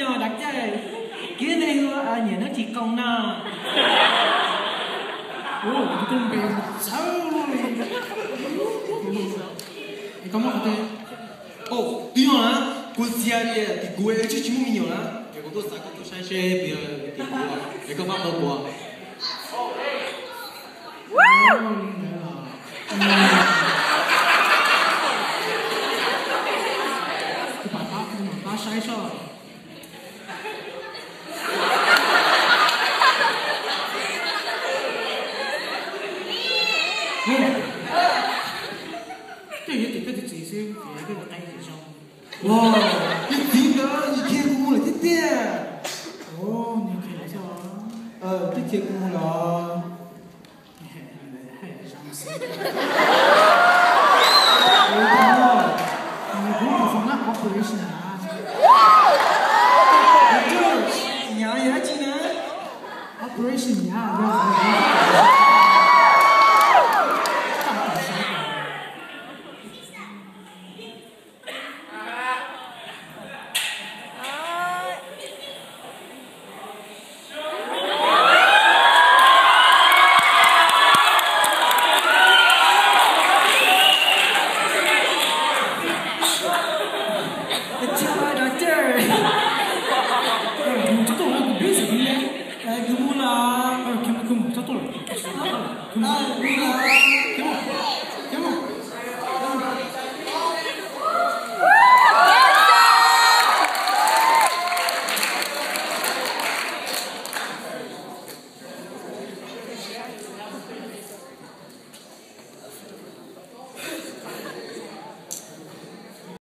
nhỏ đặc chơi kia này hứa nhà nó chỉ công na công về sao có một cái tuy nhỏ á cô xia đi thì cô ấy chứ chúng mình nhiều á cái cô tôi sao cô tôi sai xe bây giờ thì cô cái cô bắt đầu cô sai sao对，也得跟着自己先，别跟我待一起上。哇，你听的，你听过了，对不对？哦，你可以笑啊。你听过了。嘿，伤心。你不是说那operation啊？牙牙技能 ，operation 牙。